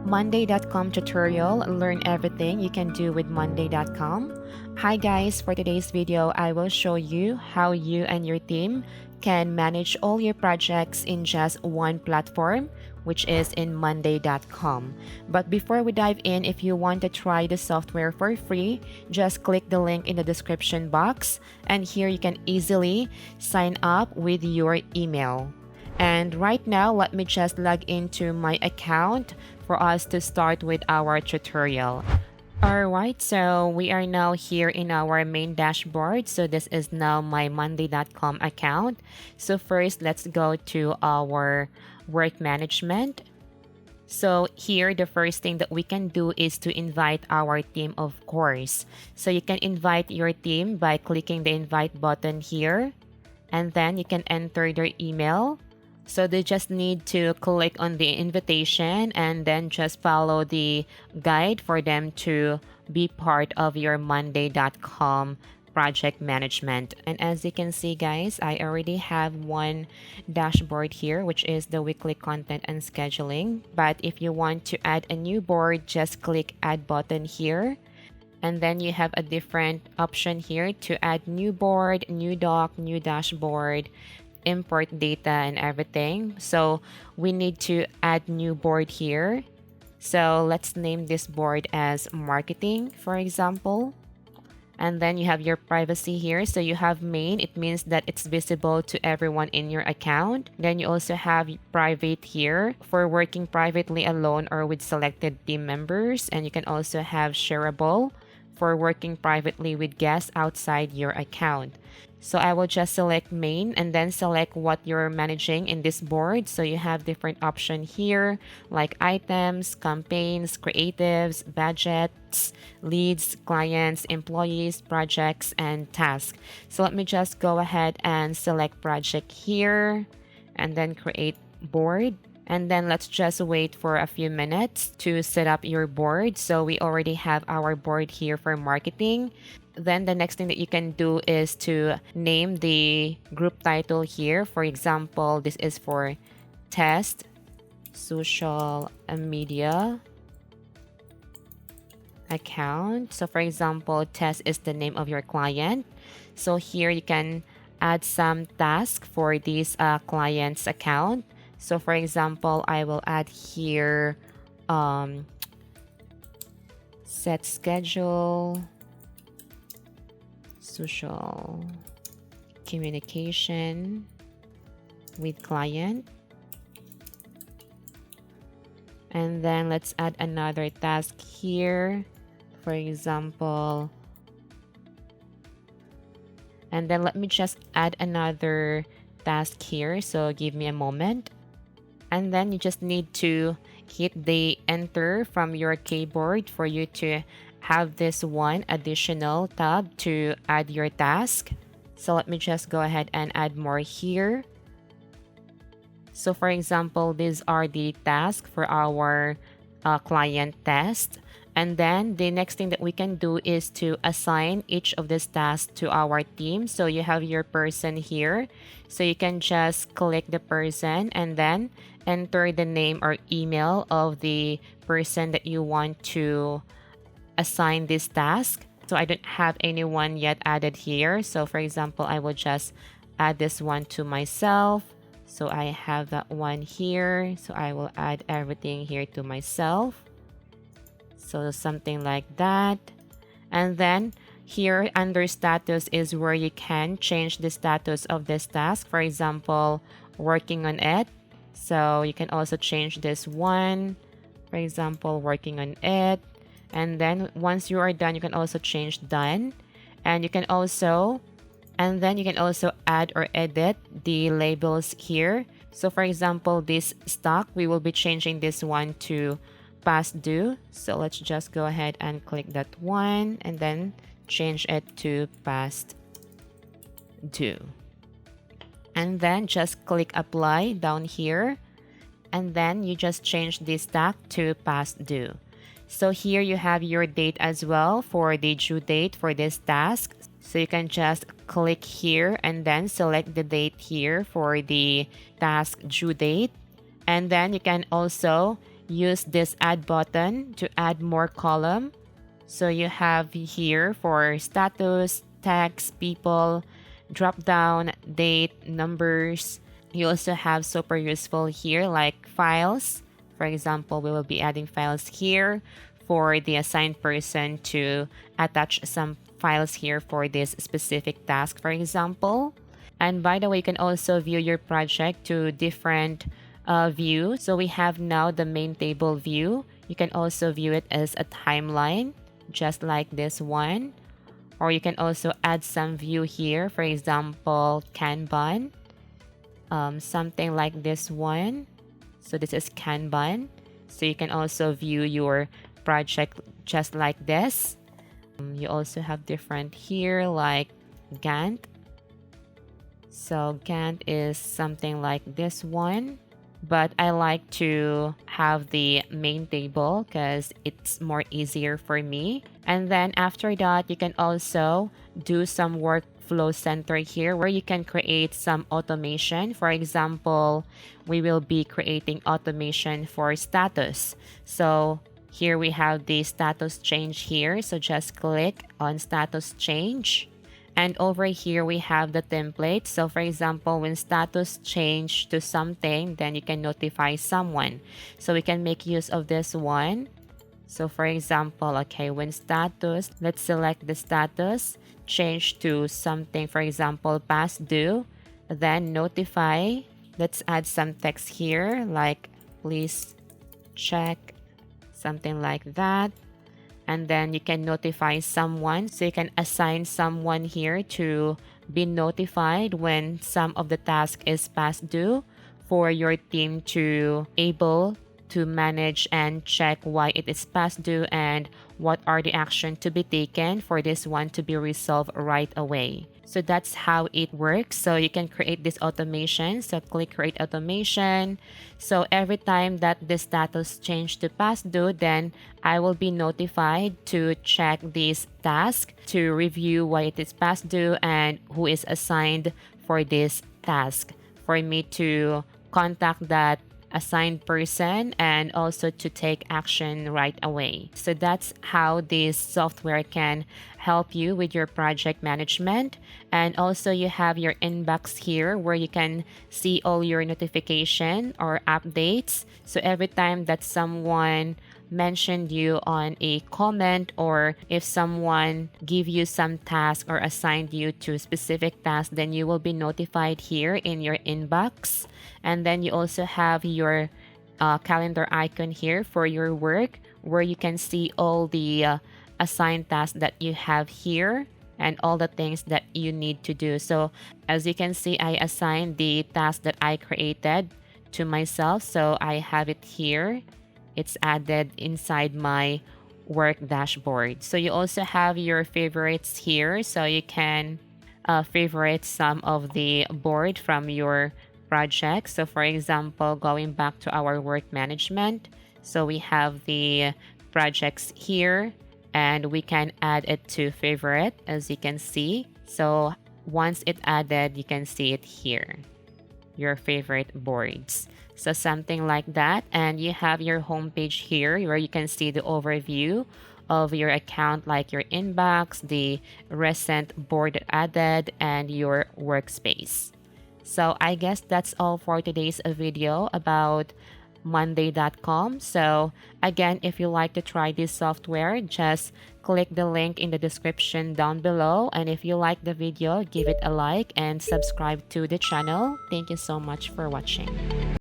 Monday.com tutorial, learn everything you can do with Monday.com. Hi guys, for today's video, I will show you how you and your team can manage all your projects in just one platform, which is in Monday.com. But before we dive in, if you want to try the software for free, just click the link in the description box, and here you can easily sign up with your email. And right now, let me just log into my account for us to start with our tutorial. Alright, so we are now here in our main dashboard. So this is now my Monday.com account. So first, let's go to our work management. So here, the first thing that we can do is to invite our team, of course. So you can invite your team by clicking the invite button here. And then you can enter their email. So they just need to click on the invitation and then just follow the guide for them to be part of your Monday.com project management. And as you can see, guys, I already have one dashboard here, which is the weekly content and scheduling. But if you want to add a new board, just click add button here. And then you have a different option here to add new board, new doc, new dashboard, import data and everything. So we need to add new board here. So let's name this board as marketing, for example. And then you have your privacy here. So you have main, it means that it's visible to everyone in your account. Then you also have private here for working privately alone or with selected team members. And you can also have shareable for working privately with guests outside your account. So I will just select main and then select what you're managing in this board. So you have different options here like items, campaigns, creatives, budgets, leads, clients, employees, projects, and tasks. So let me just go ahead and select project here and then create board. And then let's just wait for a few minutes to set up your board. So we already have our board here for marketing. Then the next thing that you can do is to name the group title here. For example, this is for test, social media account. So for example, test is the name of your client. So here you can add some tasks for this client's account. So for example, I will add here set schedule, social communication with client. And then let's add another task here, for example. And then let me just add another task here. So give me a moment. And then you just need to hit the enter from your keyboard for you to have this one additional tab to add your task. So let me just go ahead and add more here. So for example, these are the tasks for our client test. And then the next thing that we can do is to assign each of these tasks to our team. So you have your person here. So you can just click the person and then enter the name or email of the person that you want to assign this task. So I don't have anyone yet added here. So for example, I will just add this one to myself. So I have that one here. So I will add everything here to myself. So something like that. And then here under status is where you can change the status of this task. For example, working on it. So you can also change this one. For example, working on it. And then once you are done, you can also change done. And you can also add or edit the labels here. So for example, this stock, we will be changing this one to past due. So let's just go ahead and click that one and then change it to past due. And then just click apply down here. And then you just change this stock to past due. So here you have your date as well for the due date for this task. So you can just click here and then select the date here for the task due date. And then you can also use this add button to add more column. So you have here for status, text, people, drop down, date, numbers. You also have super useful here like files. For example, we will be adding files here for the assigned person to attach some files here for this specific task, for example. And by the way, you can also view your project to different view. So we have now the main table view. You can also view it as a timeline, just like this one. Or you can also add some view here, for example, Kanban, something like this one. So this is Kanban. So you can also view your project just like this. You also have different here like Gantt. So Gantt is something like this one. But I like to have the main table because it's more easier for me. And then after that, you can also do some workflow center here where you can create some automation. For example, we will be creating automation for status. So here we have the status change here. So just click on status change. And over here, we have the template. So for example, when status change to something, then you can notify someone. So we can make use of this one. So for example, okay, when status, let's select the status, change to something, for example, past due, then notify. Let's add some text here, like please check, something like that. And then you can notify someone. So you can assign someone here to be notified when some of the task is past due for your team to able to manage and check why it is past due and what are the action to be taken for this one to be resolved right away. So that's how it works. So you can create this automation. So click create automation. So every time that the status change to past due, then I will be notified to check this task to review why it is past due and who is assigned for this task for me to contact that assigned person and also to take action right away. So that's how this software can help you with your project management. And also you have your inbox here where you can see all your notification or updates. So every time that someone mentioned you on a comment or if someone give you some task or assigned you to a specific task, then you will be notified here in your inbox. And then you also have your calendar icon here for your work where you can see all the assigned tasks that you have here and all the things that you need to do. So as you can see, I assigned the task that I created to myself. So I have it here. It's added inside my work dashboard. So you also have your favorites here. So you can favorite some of the board from your project. So for example, going back to our work management. So we have the projects here and we can add it to favorite as you can see. So once it added, you can see it here, your favorite boards. So something like that. And you have your homepage here where you can see the overview of your account, like your inbox, the recent board added, and your workspace. So I guess that's all for today's video about monday.com. So again, if you like to try this software, just click the link in the description down below. And if you like the video, give it a like and subscribe to the channel. Thank you so much for watching.